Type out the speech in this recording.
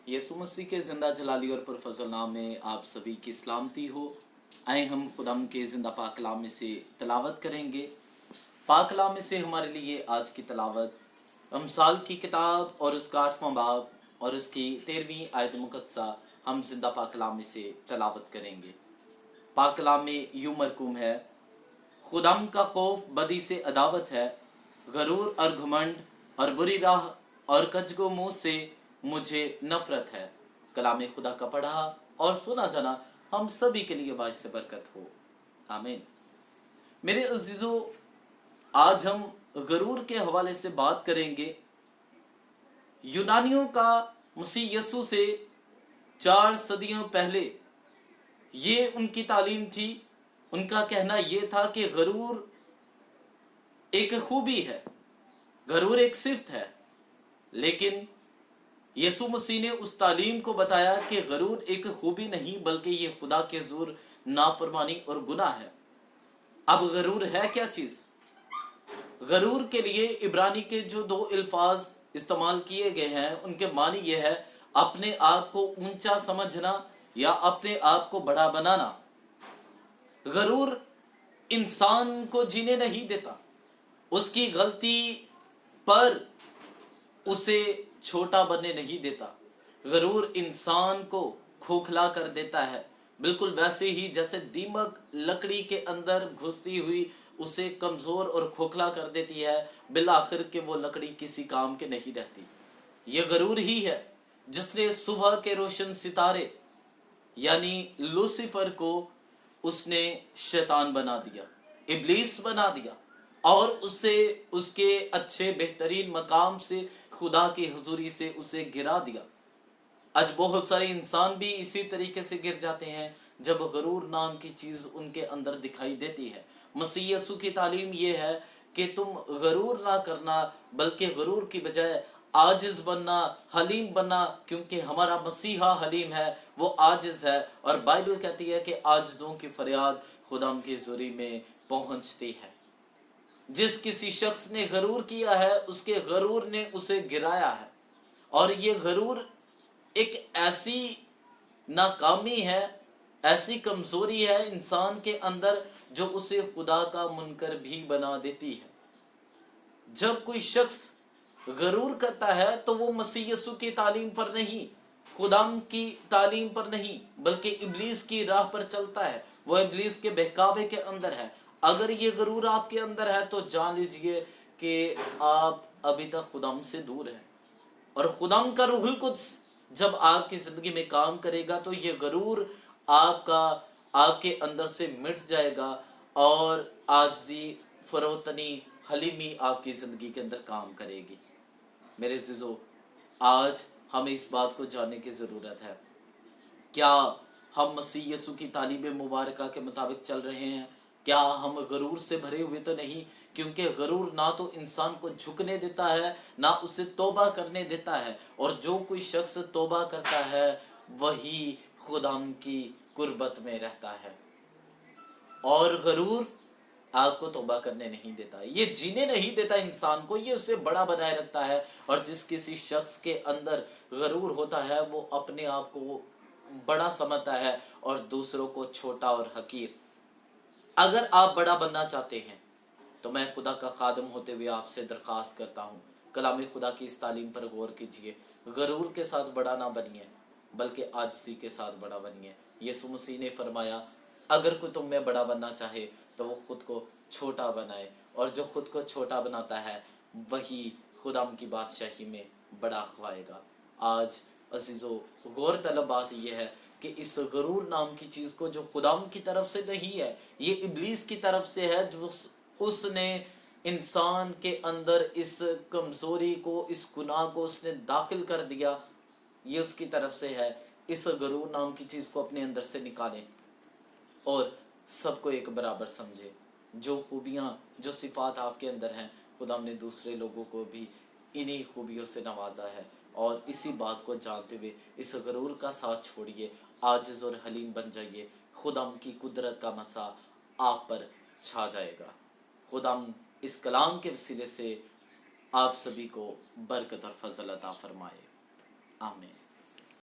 यीशु मसीह के ज़िंदा जलाली और पुरफज़ल नाम में आप सभी की सलामती हो। आए हम खुदाम के ज़िंदा पाक कलाम में से तलावत करेंगे। पाक कलाम में से हमारे लिए आज की तलावत अमसाल की किताब और उसका 8वां बाब और उसकी 13वीं आयत मुक़द्दसा हम ज़िंदा पाक कलाम में से तलावत करेंगे। पाक कलाम में यूँ मरकूम है, खुदाम का खौफ बदी से अदावत है, गरूर और घमंड और बुरी राह और कजगो मुँह से मुझे नफरत है। कलाम खुदा का पढ़ा और सुना जाना हम सभी के लिए बाइस से बरकत हो, आमीन। मेरे अजीजों, आज हम गरूर के हवाले से बात करेंगे। यूनानियों का मसीह यीशु से 4 सदियों पहले ये उनकी तालीम थी। उनका कहना यह था कि गरूर एक खूबी है, गरूर एक सिफ्त है, लेकिन यीशु मसीह ने उस तालीम को बताया कि गरूर एक खूबी नहीं बल्कि ये खुदा के ज़ुर, नाफरमानी और गुनाह है। अब गरूर है क्या चीज़? गरूर के लिए इब्रानी के जो 2 अल्फाज इस्तेमाल किए गए हैं उनके मानी ये है, अपने आप को ऊंचा समझना या अपने आप को बड़ा बनाना। गरूर इंसान को जीने नहीं देता, उसकी गलती पर उसे छोटा बनने नहीं देता। गरूर इंसान को खोखला कर देता है, बिल्कुल वैसे ही जैसे दीमक लकड़ी के अंदर घुसती हुई उसे कमज़ोर और खोखला कर देती है, बिलाखिर के वो लकड़ी किसी काम के नहीं रहती। ये गरूर ही है जिसने सुबह के रोशन सितारे यानी लूसीफर को उसने शैतान बना दिया, इब्लीस बना दिया और उसे उसके अच्छे बेहतरीन मकाम से, खुदा की हुजूरी से उसे गिरा दिया। आज बहुत सारे इंसान भी इसी तरीके से गिर जाते हैं जब गरूर नाम की चीज़ उनके अंदर दिखाई देती है। मसीह यीशु की तालीम ये है कि तुम गरूर ना करना बल्कि गरूर की बजाय आजिज़ बनना, हलीम बनना, क्योंकि हमारा मसीहा हलीम है, वो आजिज़ है। और बाइबल कहती है कि आजिज़ों की फरियाद खुदा की हुजूरी में पहुँचती है। जिस किसी शख्स ने गरूर किया है उसके गरूर ने उसे गिराया है, और ये गरूर एक ऐसी नाकामी है, ऐसी कमज़ोरी है इंसान के अंदर जो उसे खुदा का मुनकर भी बना देती है। जब कोई शख्स गरूर करता है तो वो मसीह यीशु की तालीम पर नहीं, खुदाम की तालीम पर नहीं, बल्कि इब्लीस की राह पर चलता है, वो इब्लीस के बहकावे के अंदर है। अगर ये गरूर आपके अंदर है तो जान लीजिए कि आप अभी तक खुदाम से दूर हैं। और खुदाम का रूहुल कुद्स जब आपकी ज़िंदगी में काम करेगा तो ये गरूर आपके अंदर से मिट जाएगा और आजिज़ी, फरोतनी, हलीमी आपकी ज़िंदगी के अंदर काम करेगी। मेरे अज़ीज़ों, आज हमें इस बात को जानने की ज़रूरत है, क्या हम मसीह यीशु की तालीम मुबारका के मुताबिक चल रहे हैं? क्या हम गरूर से भरे हुए तो नहीं? क्योंकि गरूर ना तो इंसान को झुकने देता है, ना उसे तौबा करने देता है, और जो कोई शख्स तौबा करता है वही खुदाम की कुर्बत में रहता है। और गरूर आपको तौबा करने नहीं देता, ये जीने नहीं देता इंसान को, ये उसे बड़ा बनाए रखता है। और जिस किसी शख्स के अंदर गरूर होता है वो अपने आप को बड़ा समझता है और दूसरों को छोटा और हकीर। अगर आप बड़ा बनना चाहते हैं तो मैं खुदा का खादम होते हुए आपसे दरख्वास्त करता हूँ, कलाम खुदा की इस तालीम पर गौर कीजिए। गरूर के साथ बड़ा ना बनिए बल्कि आजिज़ी के साथ बड़ा बनिए। यीशु मसीह ने फरमाया, अगर कोई तुम में बड़ा बनना चाहे तो वो खुद को छोटा बनाए, और जो खुद को छोटा बनाता है वही खुदाम की बादशाही में बड़ा खवाएगा। आज अजीज़ों, गौर तलब बात यह है कि इस गरूर नाम की चीज़ को, जो खुदाम की तरफ से नहीं है, ये इब्लीस की तरफ से है, जो उसने इंसान के अंदर इस कमज़ोरी को, इस गुनाह को उसने दाखिल कर दिया, ये उसकी तरफ से है। इस गरूर नाम की चीज़ को अपने अंदर से निकालें और सबको एक बराबर समझे। जो खूबियाँ, जो सिफ़ात आपके अंदर हैं, खुदा ने दूसरे लोगों को भी इन्हीं खूबियों से नवाजा है। और इसी बात को जानते हुए इस गरूर का साथ छोड़िए, आजिज़ और हलीम बन जाइए। खुदाम की कुदरत का मसा आप पर छा जाएगा। खुदाम इस कलाम के वसीले से आप सभी को बरकत और फजल अता फरमाए, आमीन।